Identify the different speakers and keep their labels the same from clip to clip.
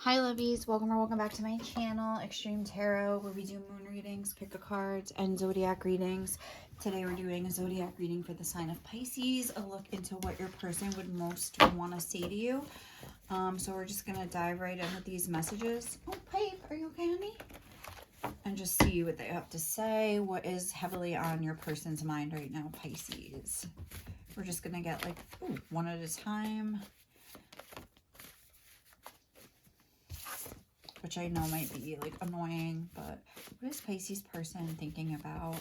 Speaker 1: Hi lovies, welcome back to my channel, Extreme Tarot, where we do moon readings, pick a cards, and zodiac readings. Today we're doing a zodiac reading for the sign of Pisces, a look into what your person would most want to say to you. So we're just going to dive right in with these messages. Oh, Pipe, are you okay, honey? And just see what they have to say. What is heavily on your person's mind right now, Pisces? We're just going to get like, one at a time. Which I know might be like annoying, but what is Pisces person thinking about,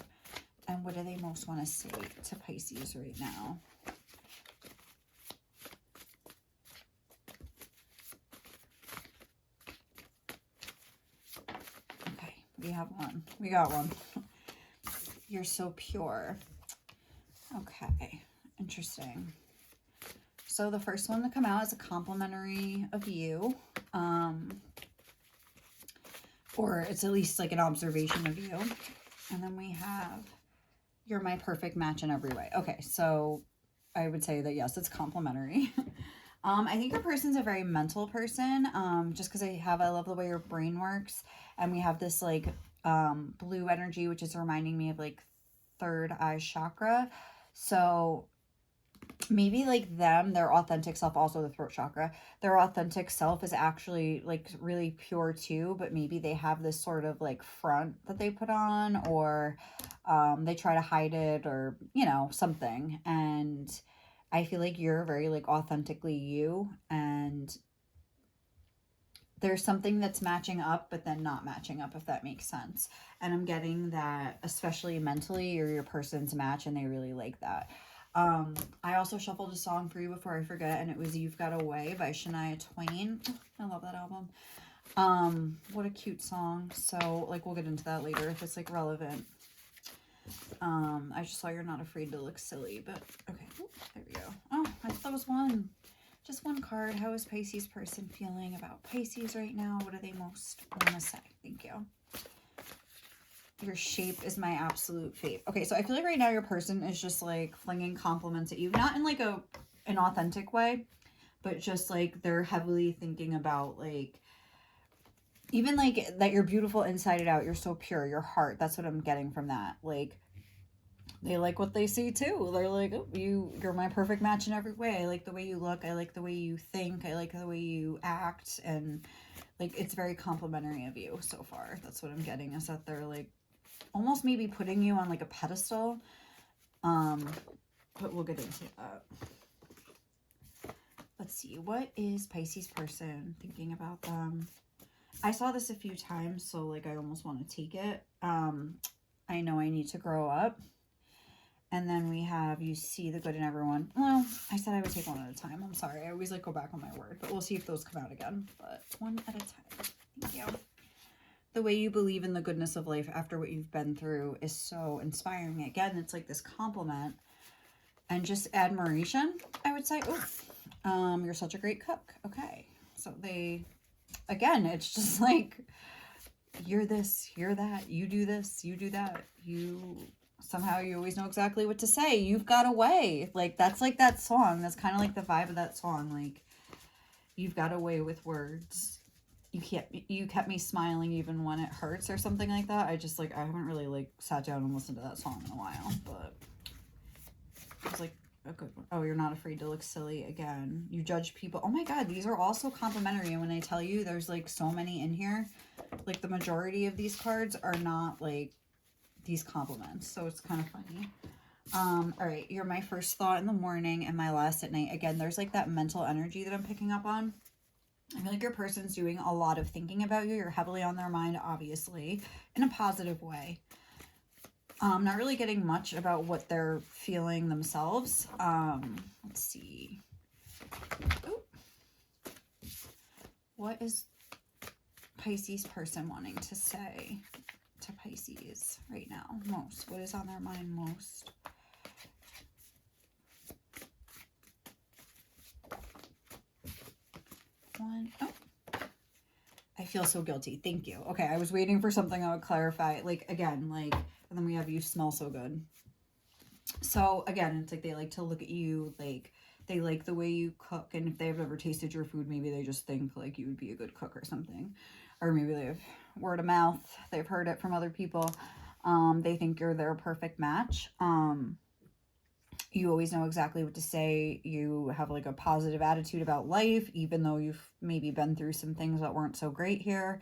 Speaker 1: and what do they most want to say to Pisces right now? Okay, we have one. We got one. You're so pure. Okay, interesting. So the first one to come out is a complimentary of you. Or it's at least like an observation of you. And then we have, you're my perfect match in every way. Okay, so I would say that yes, it's complimentary. I think your person's a very mental person, just because I love the way your brain works. And we have this like blue energy, which is reminding me of like third eye chakra. So maybe like them, their authentic self, also the throat chakra, their authentic self is actually like really pure too, but maybe they have this sort of like front that they put on, or they try to hide it, or you know, something. And I feel like you're very like authentically you, and there's something that's matching up but then not matching up, if that makes sense. And I'm getting that especially mentally you're your person's match, and they really like that. I also shuffled a song for you before I forget, and it was You've Got a Way by Shania Twain. I love that album. What a cute song. So like we'll get into that later if it's like relevant. I just saw You're Not Afraid to Look Silly, but okay. There we go. Oh, I thought that was one. Just one card. How is Pisces person feeling about Pisces right now? What do they most want to say? Thank you. Your shape is my absolute fave. Okay, so I feel like right now your person is just like flinging compliments at you. Not in like an authentic way, but just like they're heavily thinking about like, even like that you're beautiful inside and out. You're so pure, your heart. That's what I'm getting from that. Like, they like what they see too. They're like, oh, you're my perfect match in every way. I like the way you look. I like the way you think. I like the way you act. And like, it's very complimentary of you so far. That's what I'm getting, is that they're like almost maybe putting you on like a pedestal. But we'll get into that. Let's see. What is Pisces person thinking about them? I saw this a few times, so like I almost want to take it. I know I need to grow up. And then we have You See the Good in Everyone. Well, I said I would take one at a time. I'm sorry. I always like go back on my word, but we'll see if those come out again. But one at a time. Thank you. The way you believe in the goodness of life after what you've been through is so inspiring. Again, it's like this compliment and just admiration, I would say. Oh, you're such a great cook. Okay. So they, again, it's just like, you're this, you're that, you do this, you do that. Somehow you always know exactly what to say. You've got a way. Like, that's like that song. That's kind of like the vibe of that song. Like, you've got a way with words. You kept me smiling even when it hurts, or something like that. I haven't really like sat down and listened to that song in a while, but it was like a good one. Oh, You're Not Afraid to Look Silly again. You judge people. Oh my God, these are all so complimentary. And when I tell you there's like so many in here, like the majority of these cards are not like these compliments. So it's kind of funny. All right. You're my first thought in the morning and my last at night. Again, there's like that mental energy that I'm picking up on. I feel like your person's doing a lot of thinking about you. You're heavily on their mind, obviously, in a positive way. Not really getting much about what they're feeling themselves. Let's see. Ooh. What is Pisces person wanting to say to Pisces right now most? What is on their mind most? Oh, I feel so guilty. Thank you. Okay, I was waiting for something I would clarify. Like, again, like, and then we have You Smell So Good. So again, it's like they like to look at you, like They like the way you cook, and if they've ever tasted your food, maybe they just think like you would be a good cook or something. Or maybe they've word of mouth, they've heard it from other people. They think you're their perfect match. You always know exactly what to say. You have like a positive attitude about life, even though you've maybe been through some things that weren't so great here.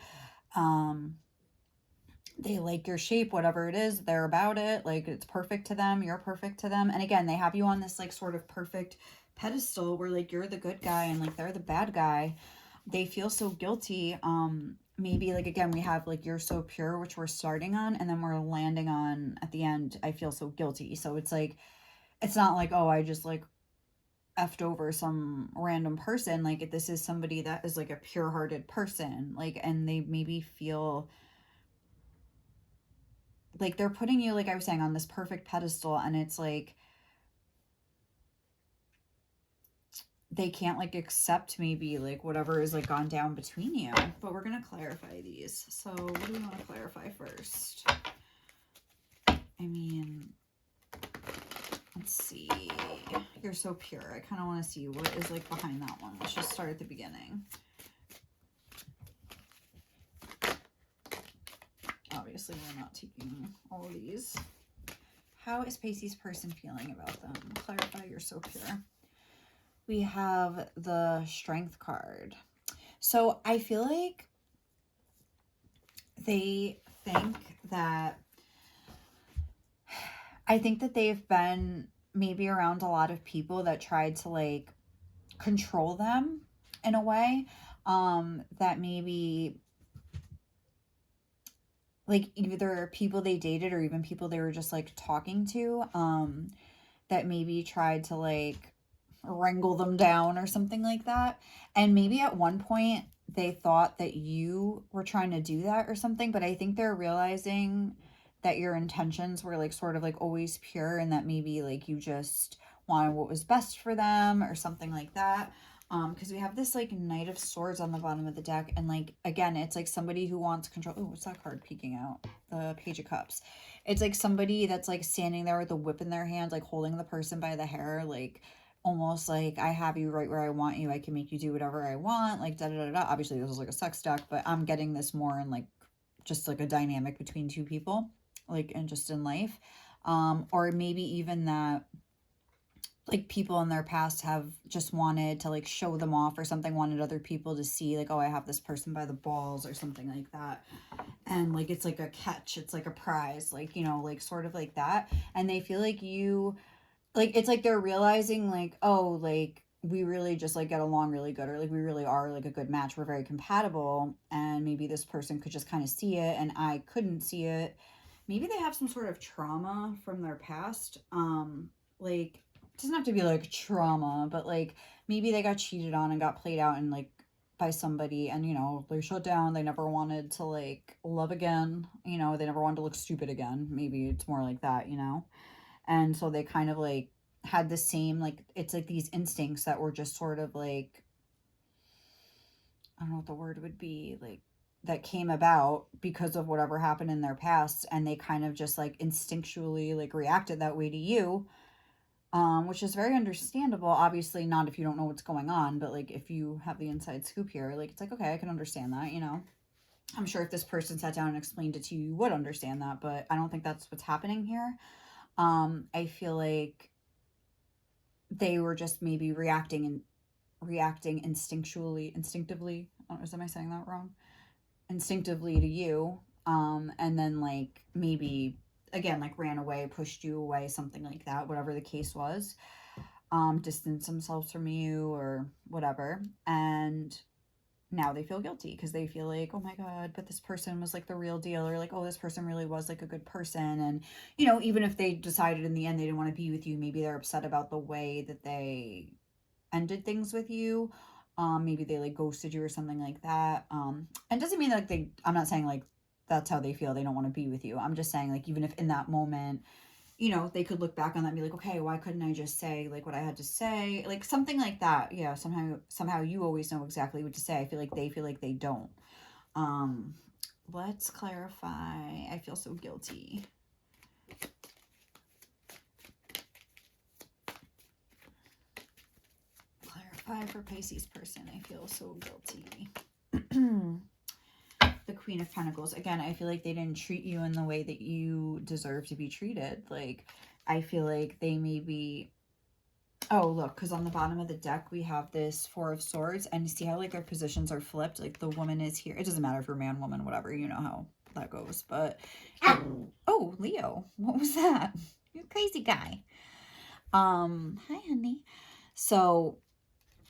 Speaker 1: They like your shape, whatever it is, they're about it. Like, it's perfect to them, you're perfect to them. And again, they have you on this like sort of perfect pedestal where like you're the good guy and like they're the bad guy. They feel so guilty. Maybe like, again, we have like you're so pure, which we're starting on, and then we're landing on at the end, I feel so guilty. So it's like, it's not like, oh, I just like effed over some random person. Like, this is somebody that is like a pure-hearted person, like, and they maybe feel like they're putting you, like I was saying, on this perfect pedestal, and it's like they can't like accept maybe like whatever is like gone down between you. But we're gonna clarify these. So what do we want to clarify first? I mean, let's see. You're so pure. I kind of want to see what is like behind that one. Let's just start at the beginning. Obviously, we're not taking all of these. How is Pisces person feeling about them? Clarify, you're so pure. We have the Strength card. So I feel like they think that, I think that they've been maybe around a lot of people that tried to like control them in a way, that maybe like either people they dated or even people they were just like talking to, that maybe tried to like wrangle them down or something like that. And maybe at one point they thought that you were trying to do that or something, but I think they're realizing that your intentions were like sort of like always pure, and that maybe like you just wanted what was best for them or something like that. Because we have this like Knight of Swords on the bottom of the deck, and like again, it's like somebody who wants control. Oh, what's that card peeking out? The Page of Cups. It's like somebody that's like standing there with a whip in their hand, like holding the person by the hair, like almost like, I have you right where I want you, I can make you do whatever I want, like da da da da. Obviously this is like a sex deck, but I'm getting this more in like just like a dynamic between two people, like, and just in life. Or maybe even that like people in their past have just wanted to like show them off or something, wanted other people to see like, oh, I have this person by the balls or something like that. And like it's like a catch, it's like a prize, like, you know, like sort of like that. And they feel like you, like, it's like they're realizing like, oh, like we really just like get along really good, or like we really are like a good match, we're very compatible, and maybe this person could just kind of see it and I couldn't see it. Maybe they have some sort of trauma from their past. Like, it doesn't have to be like trauma, but like maybe they got cheated on and got played out and like by somebody, and you know, they shut down, they never wanted to like love again, you know, they never wanted to look stupid again. Maybe it's more like that, you know. And so they kind of like had the same, like, it's like these instincts that were just sort of like, I don't know what the word would be, like, that came about because of whatever happened in their past, and they kind of just like instinctually like reacted that way to you. Which is very understandable. Obviously not if you don't know what's going on, but like if you have the inside scoop here, like it's like, okay, I can understand that, you know. I'm sure if this person sat down and explained it to you, you would understand that, but I don't think that's what's happening here. I feel like they were just maybe reacting instinctively. Am I saying that wrong? Instinctively to you. And then like maybe again, like ran away, pushed you away, something like that, whatever the case was. Distanced themselves from you or whatever. And now they feel guilty because they feel like, oh my God, but this person was like the real deal, or like, oh, this person really was like a good person. And, you know, even if they decided in the end they didn't want to be with you, maybe they're upset about the way that they ended things with you. Maybe they like ghosted you or something like that. And doesn't mean like I'm not saying like that's how they feel, they don't want to be with you. I'm just saying like, even if in that moment, you know, they could look back on that and be like, okay, why couldn't I just say like what I had to say? Like something like that. Yeah, somehow you always know exactly what to say. I feel like they don't. Let's clarify. I feel so guilty. clarify for Pisces person. I feel so guilty. The Queen of Pentacles. Again, I feel like they didn't treat you in the way that you deserve to be treated. Like, I feel like they maybe... Oh, look, because on the bottom of the deck, we have this Four of Swords. And you see how, like, their positions are flipped? Like, the woman is here. It doesn't matter if you're man, woman, whatever. You know how that goes. But, oh, Leo. What was that? You're a crazy guy. Hi, honey. So...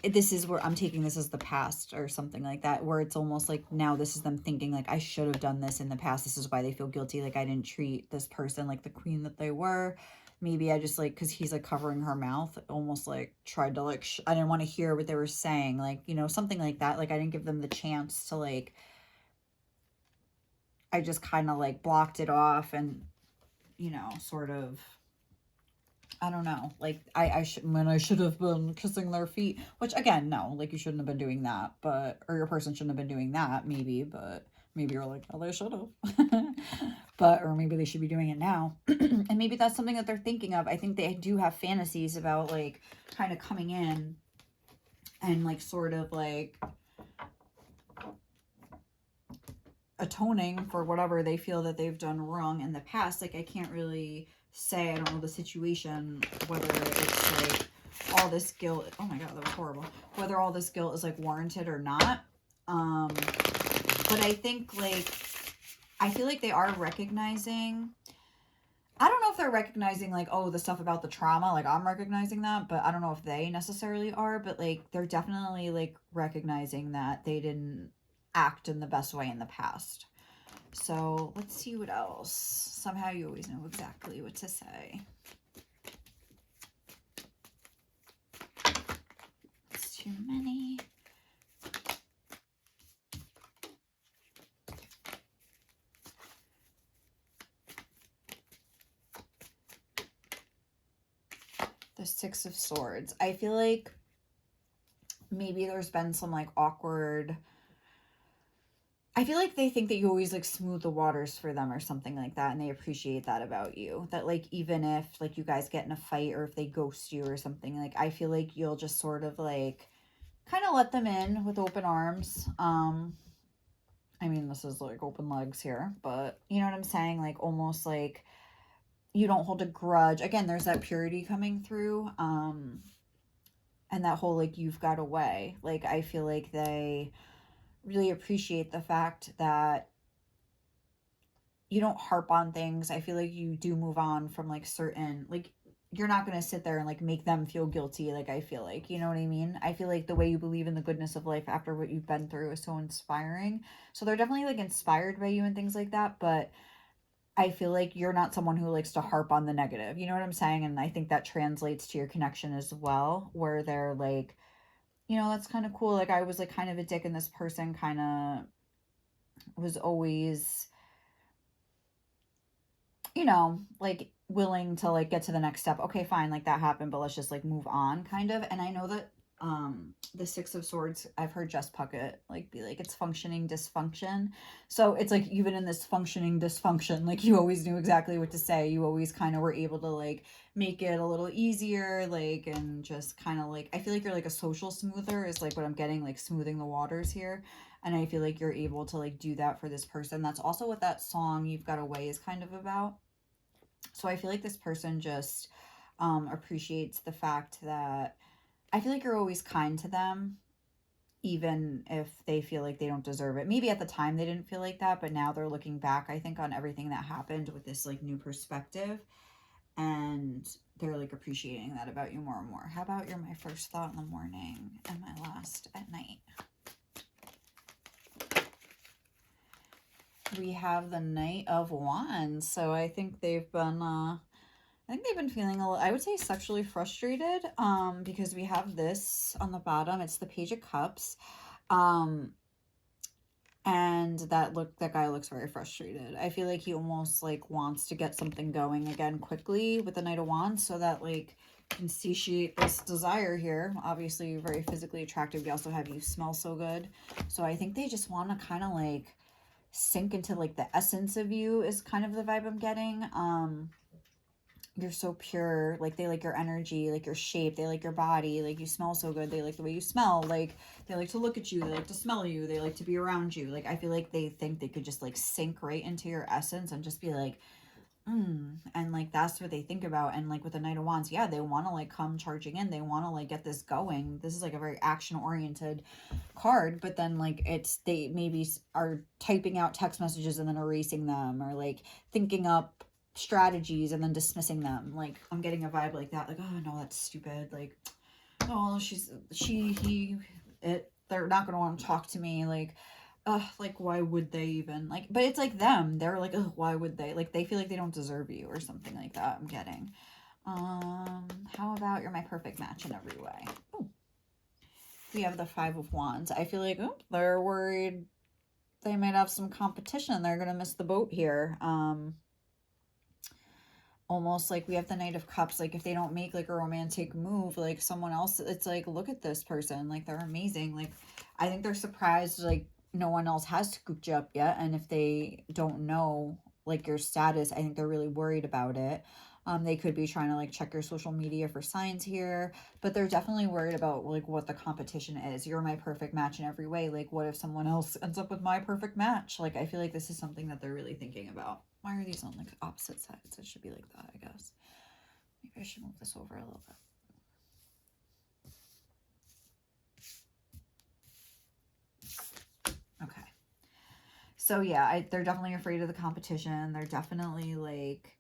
Speaker 1: this is where I'm taking this as the past or something like that, where it's almost like now this is them thinking like, I should have done this in the past. This is why they feel guilty. Like, I didn't treat this person like the queen that they were. Maybe I just like, because he's like covering her mouth, almost like tried to like, I didn't want to hear what they were saying. Like, you know, something like that. Like, I didn't give them the chance to like, I just kind of like blocked it off and, you know, sort of, I don't know, like, I should have been kissing their feet, which, again, no, like, you shouldn't have been doing that, but, or your person shouldn't have been doing that, maybe, but maybe you're like, oh, they should have, but, or maybe they should be doing it now, and maybe that's something that they're thinking of. I think they do have fantasies about, like, kind of coming in and, like, sort of, like, atoning for whatever they feel that they've done wrong in the past. Like, I can't really say, I don't know the situation, whether it's like all this guilt, oh my god, that was horrible, whether all this guilt is like warranted or not. But I think, like, I feel like they are recognizing, I don't know if they're recognizing like, oh, the stuff about the trauma, like I'm recognizing that, but I don't know if they necessarily are, but like they're definitely like recognizing that they didn't act in the best way in the past. So let's see what else. Somehow you always know exactly what to say. It's too many. The Six of Swords. I feel like maybe there's been some like awkward... I feel like they think that you always like smooth the waters for them or something like that, and they appreciate that about you. That like even if like you guys get in a fight or if they ghost you or something, like I feel like you'll just sort of like kind of let them in with open arms. I mean, this is like open legs here, but you know what I'm saying? Like almost like you don't hold a grudge. Again, there's that purity coming through. And that whole like you've got away. Like I feel like they really appreciate the fact that you don't harp on things. I feel like you do move on from like certain, like you're not going to sit there and like make them feel guilty. Like I feel like, you know what I mean? I feel like the way you believe in the goodness of life after what you've been through is so inspiring. So they're definitely like inspired by you and things like that. But I feel like you're not someone who likes to harp on the negative. You know what I'm saying? And I think that translates to your connection as well, where they're like, you know, that's kind of cool. Like I was like kind of a dick and this person kind of was always, you know, like willing to like get to the next step. Okay, fine, like that happened, but let's just like move on kind of. And I know that the Six of Swords, I've heard Jess Puckett like be like, it's functioning dysfunction. So it's like even in this functioning dysfunction, like you always knew exactly what to say. You always kind of were able to like make it a little easier, like, and just kind of like, I feel like you're like a social smoother is like what I'm getting, like smoothing the waters here. And I feel like you're able to like do that for this person. That's also what that song You've Got Away is kind of about. So I feel like this person just appreciates the fact that I feel like you're always kind to them, even if they feel like they don't deserve it. Maybe at the time they didn't feel like that, but now they're looking back, I think, on everything that happened with this like new perspective. And they're like appreciating that about you more and more. How about you're my first thought in the morning and my last at night? We have the Knight of Wands. So I think they've been feeling a little, I would say, sexually frustrated, because we have this on the bottom. It's the Page of Cups. And that guy looks very frustrated. I feel like he almost like wants to get something going again quickly with the Knight of Wands so that like can satiate this desire here. Obviously very physically attractive. We also have you smell so good. So I think they just want to kind of like sink into like the essence of you is kind of the vibe I'm getting. you're so pure. Like, they like your energy, like your shape, they like your body, like you smell so good, they like the way you smell, like they like to look at you, they like to smell you, they like to be around you. Like, I feel like they think they could just like sink right into your essence and just be like, and like that's what they think about. And like with the Knight of Wands, yeah, they want to like come charging in, they want to like get this going. This is like a very action oriented card, but then like they maybe are typing out text messages and then erasing them, or like thinking up strategies and then dismissing them. Like, I'm getting a vibe like that, like, oh no, that's stupid, like, oh, they're not gonna want to talk to me, like, why would they even, like, but it's like them, they're like, oh, why would they, like, they feel like they don't deserve you or something like that. I'm getting, how about you're my perfect match in every way. Ooh. We have the Five of Wands. I feel like, oh, they're worried they might have some competition, they're gonna miss the boat here. Almost like we have the Knight of Cups, like if they don't make like a romantic move, like someone else, it's like, look at this person, like they're amazing. Like, I think they're surprised like no one else has scooped you up yet, and if they don't know like your status, I think they're really worried about it. They could be trying to like check your social media for signs here, but they're definitely worried about like what the competition is. You're my perfect match in every way. Like, what if someone else ends up with my perfect match? Like, I feel like this is something that they're really thinking about. Why are these on like opposite sides? It should be like that, I guess. Maybe I should move this over a little bit. Okay. So yeah, they're definitely afraid of the competition. They're definitely like,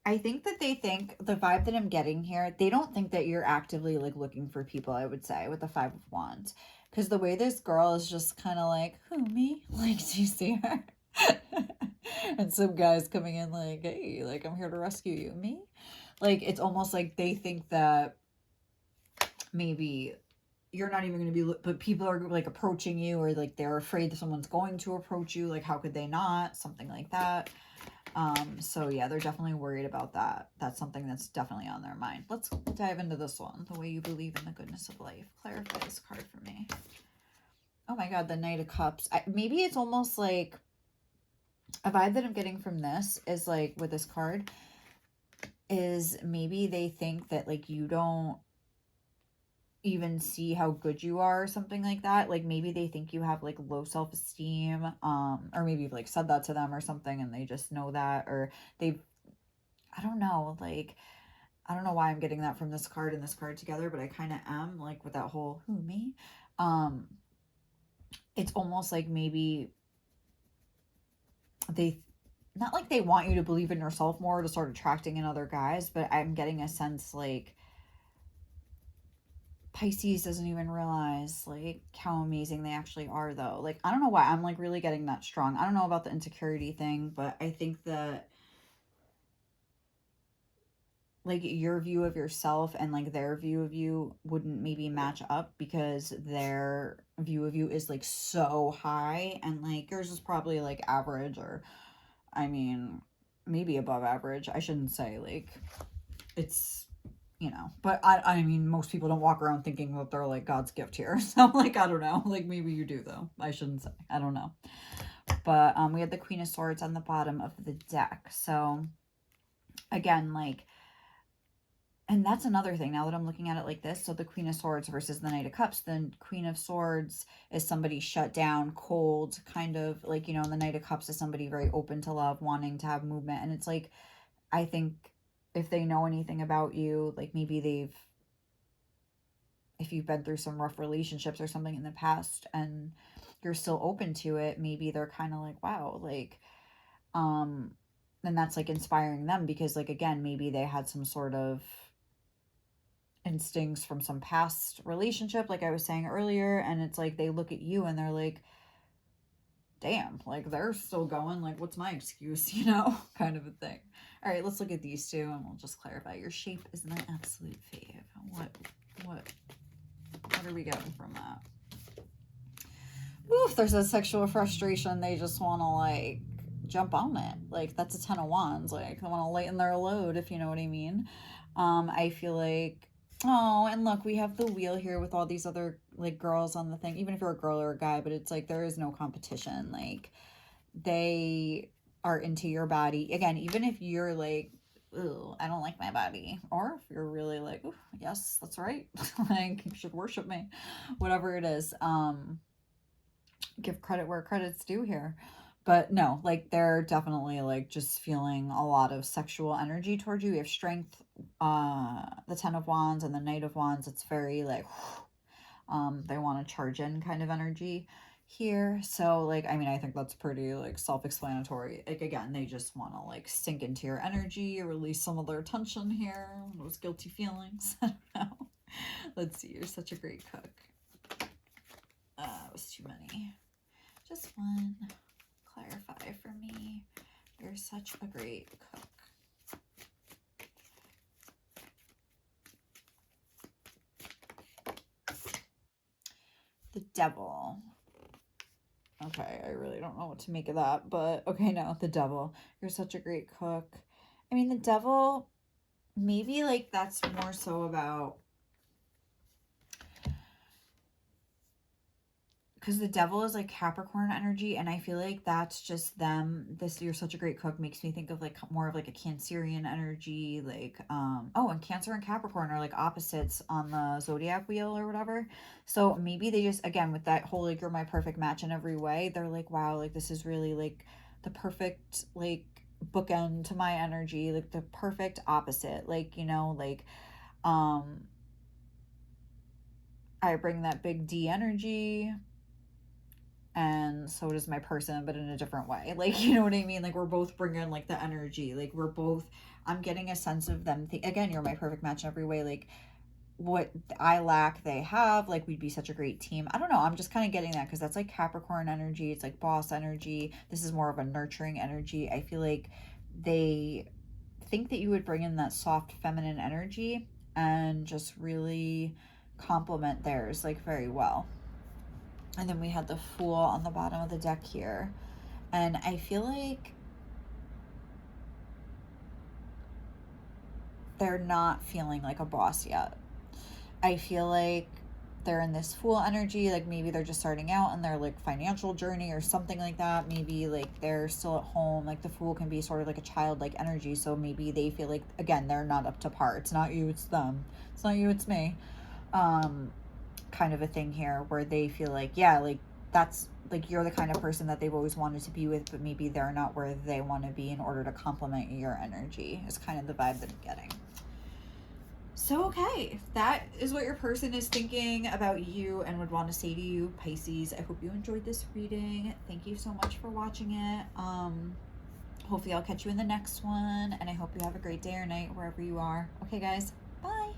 Speaker 1: I think that they think, the vibe that I'm getting here, they don't think that you're actively like looking for people, I would say, with the Five of Wands. Because the way this girl is just kind of like, who, me? Like, do you see her? And some guy's coming in like, hey, like, I'm here to rescue you. Me? Like, it's almost like they think that maybe you're not even going to be, but people are like approaching you, or like they're afraid that someone's going to approach you. Like, how could they not? Something like that. So yeah, they're definitely worried about that. That's something that's definitely on their mind. Let's dive into this one. The way you believe in the goodness of life. Clarify this card for me. Oh my God, the Knight of Cups. Maybe it's almost like a vibe that I'm getting from this is like, with this card, is maybe they think that like you don't even see how good you are, or something like that. Like, maybe they think you have like low self-esteem, or maybe you've like said that to them or something, and they just know that, or they've, I don't know, like, I don't know why I'm getting that from this card and this card together, but I kind of am, like, with that whole, who, me? It's almost like maybe they, not like they want you to believe in yourself more to start attracting in other guys, but I'm getting a sense like Pisces doesn't even realize like how amazing they actually are, though. Like, I don't know why I'm like really getting that strong. I don't know about the insecurity thing, but I think that like your view of yourself and like their view of you wouldn't maybe match up, because their view of you is like so high, and like yours is probably like average, or I mean maybe above average. I shouldn't say like it's, but I mean, most people don't walk around thinking that they're like God's gift here. So like, I don't know, like maybe you do, though. I shouldn't say, I don't know. But we had the Queen of Swords on the bottom of the deck. So again, like, and that's another thing now that I'm looking at it like this. So the Queen of Swords versus the Knight of Cups. The Queen of Swords is somebody shut down, cold, kind of like, and the Knight of Cups is somebody very open to love, wanting to have movement. And it's like, I think if they know anything about you, like maybe if you've been through some rough relationships or something in the past and you're still open to it, maybe they're kind of like, wow, like, and that's like inspiring them, because like, again, maybe they had some sort of instincts from some past relationship, like I was saying earlier, and it's like they look at you and they're like, damn, like they're still going, like what's my excuse, kind of a thing. All right, let's look at these two and we'll just clarify. Your shape is my absolute fave. What are we getting from that? Oof, there's a sexual frustration. They just want to like jump on it. Like, that's a 10 of Wands. Like, they want to lighten their load, if you know what I mean. I feel like, oh, and look, we have the wheel here with all these other like girls on the thing, even if you're a girl or a guy, but it's like there is no competition. Like, they are into your body. Again, even if you're like, ooh, I don't like my body. Or if you're really like, ooh, yes, that's right. Like, you should worship me. Whatever it is. Give credit where credit's due here. But no, like they're definitely like just feeling a lot of sexual energy towards you. We have strength, the 10 of Wands and the Knight of Wands. It's very like, they want to charge in kind of energy here. So like, I mean, I think that's pretty like self-explanatory. Like again, they just want to like sink into your energy, release some of their tension here, those guilty feelings. I don't know. Let's see. You're such a great cook. It was too many. Just one. Clarify for me. You're such a great cook. The Devil. Okay, I really don't know what to make of that, but okay, no, the Devil. You're such a great cook. I mean, the Devil, maybe like that's more so about, because the Devil is like Capricorn energy, and I feel like that's just them. This You're such a great cook makes me think of like more of like a Cancerian energy, like oh, and Cancer and Capricorn are like opposites on the zodiac wheel or whatever. So maybe they just, again, with that whole like you're my perfect match in every way, they're like, wow, like this is really like the perfect like bookend to my energy, like the perfect opposite, like, you know, like I bring that big D energy, and so does my person, but in a different way. Like, you know what I mean? Like, we're both bringing like the energy. Like, we're both, I'm getting a sense of them. Again, you're my perfect match in every way. Like, what I lack, they have. Like, we'd be such a great team. I don't know. I'm just kind of getting that because that's like Capricorn energy. It's like boss energy. This is more of a nurturing energy. I feel like they think that you would bring in that soft feminine energy and just really complement theirs like very well. And then we had the Fool on the bottom of the deck here. And I feel like they're not feeling like a boss yet. I feel like they're in this Fool energy. Like maybe they're just starting out in their like financial journey or something like that. Maybe like they're still at home. Like the Fool can be sort of like a childlike energy. So maybe they feel like, again, they're not up to par. It's not you, it's them. It's not you, it's me. Kind of a thing here where they feel like, yeah, like that's like you're the kind of person that they've always wanted to be with, but maybe they're not where they want to be in order to complement your energy, is kind of the vibe that I'm getting. So okay, that is what your person is thinking about you and would want to say to you, Pisces. I hope you enjoyed this reading. Thank you so much for watching it. Hopefully I'll catch you in the next one, and I hope you have a great day or night wherever you are. Okay guys, bye.